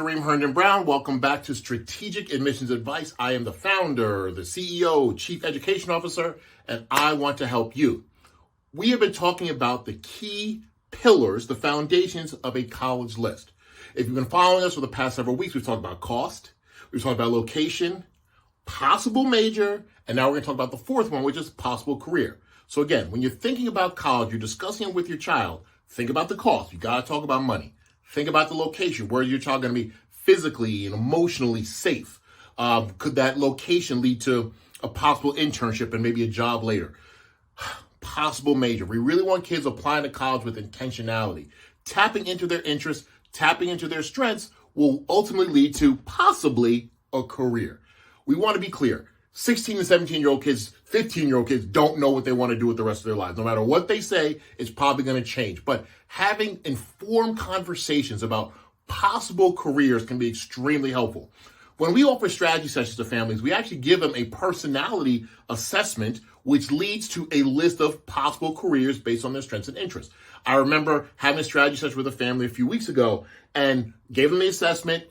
Shereem Herndon-Brown. Welcome back to Strategic Admissions Advice. I am the founder, the CEO, Chief Education Officer, and I want to help you. We have been talking about the key pillars, the foundations of a college list. If you've been following us for the past several weeks, we've talked about cost, we've talked about location, possible major, and now we're going to talk about the fourth one, which is possible career. So again, when you're thinking about college, you're discussing it with your child, think about the cost. You got to talk about money. Think about the location. Where is your child going to be physically and emotionally safe? Could that location lead to a possible internship and maybe a job later? Possible major. We really want kids applying to college with intentionality. Tapping into their interests, tapping into their strengths will ultimately lead to possibly a career. We want to be clear. 16 and 17-year-old kids, 15-year-old kids don't know what they want to do with the rest of their lives. No matter what they say, it's probably going to change. But having informed conversations about possible careers can be extremely helpful. When we offer strategy sessions to families, we actually give them a personality assessment, which leads to a list of possible careers based on their strengths and interests. I remember having a strategy session with a family a few weeks ago and gave them the assessment,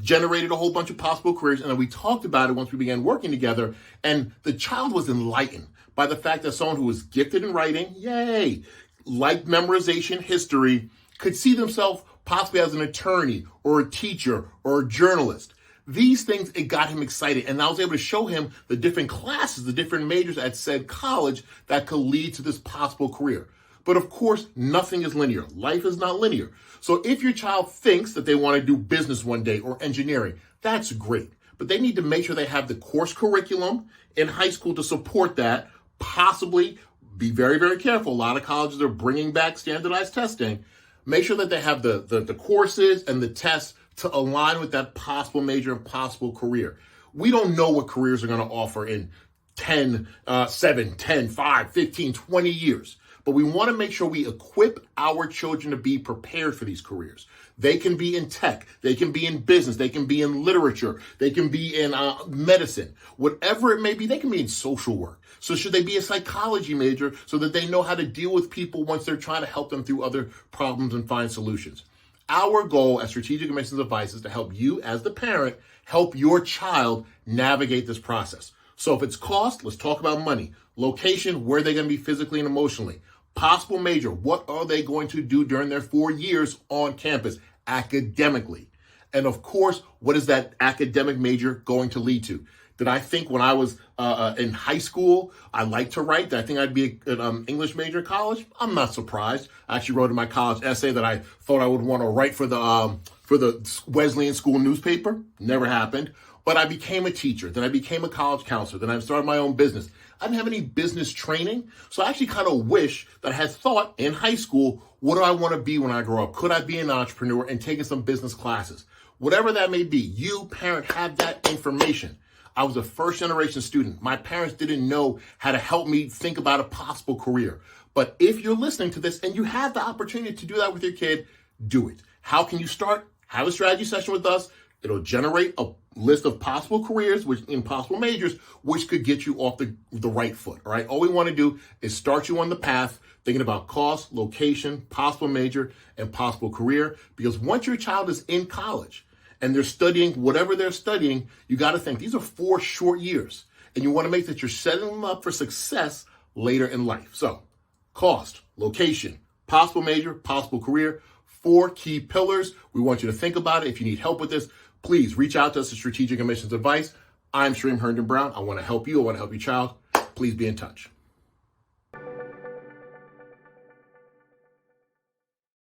generated a whole bunch of possible careers, and then we talked about it once we began working together, and the child was enlightened by the fact that someone who was gifted in writing, yay, liked memorization, history, could see themselves possibly as an attorney or a teacher or a journalist. These things, it got him excited, and I was able to show him the different classes, the different majors at said college that could lead to this possible career. But of course, nothing is linear. Life is not linear. So if your child thinks that they want to do business one day or engineering, that's great. But they need to make sure they have the course curriculum in high school to support that. Possibly be very, very careful. A lot of colleges are bringing back standardized testing. Make sure that they have the courses and the tests to align with that possible major and possible career. We don't know what careers are going to offer in 7, 10, 5, 15, 20 years. But we want to make sure we equip our children to be prepared for these careers. They can be in tech. They can be in business. They can be in literature. They can be in medicine. Whatever it may be, they can be in social work. So should they be a psychology major so that they know how to deal with people once they're trying to help them through other problems and find solutions? Our goal as Strategic Admissions Advice is to help you as the parent help your child navigate this process. So if it's cost, let's talk about money. Location, where are they going to be physically and emotionally? Possible major, what are they going to do during their 4 years on campus academically? And of course, what is that academic major going to lead to? Did I think when I was in high school, I liked to write? Did I think I'd be an English major in college? I'm not surprised. I actually wrote in my college essay that I thought I would want to write for the Wesleyan school newspaper. Never happened. But I became a teacher. Then I became a college counselor. Then I started my own business. I didn't have any business training. So I actually kind of wish that I had thought in high school, what do I want to be when I grow up? Could I be an entrepreneur and taking some business classes? Whatever that may be, you, parent, have that information. I was a first generation student. My parents didn't know how to help me think about a possible career. But if you're listening to this and you have the opportunity to do that with your kid, do it. How can you start? Have a strategy session with us. It'll generate a list of possible careers, which in possible majors, which could get you off the right foot. All right. All we want to do is start you on the path, thinking about cost, location, possible major, and possible career. Because once your child is in college and they're studying whatever they're studying, you got to think these are 4 short years, and you want to make that you're setting them up for success later in life. So, cost, location, possible major, possible career, 4 key pillars. We want you to think about it. If you need help with this, please reach out to us at Strategic Admissions Advice. I'm Shereem Herndon-Brown. I want to help you. I want to help your child. Please be in touch.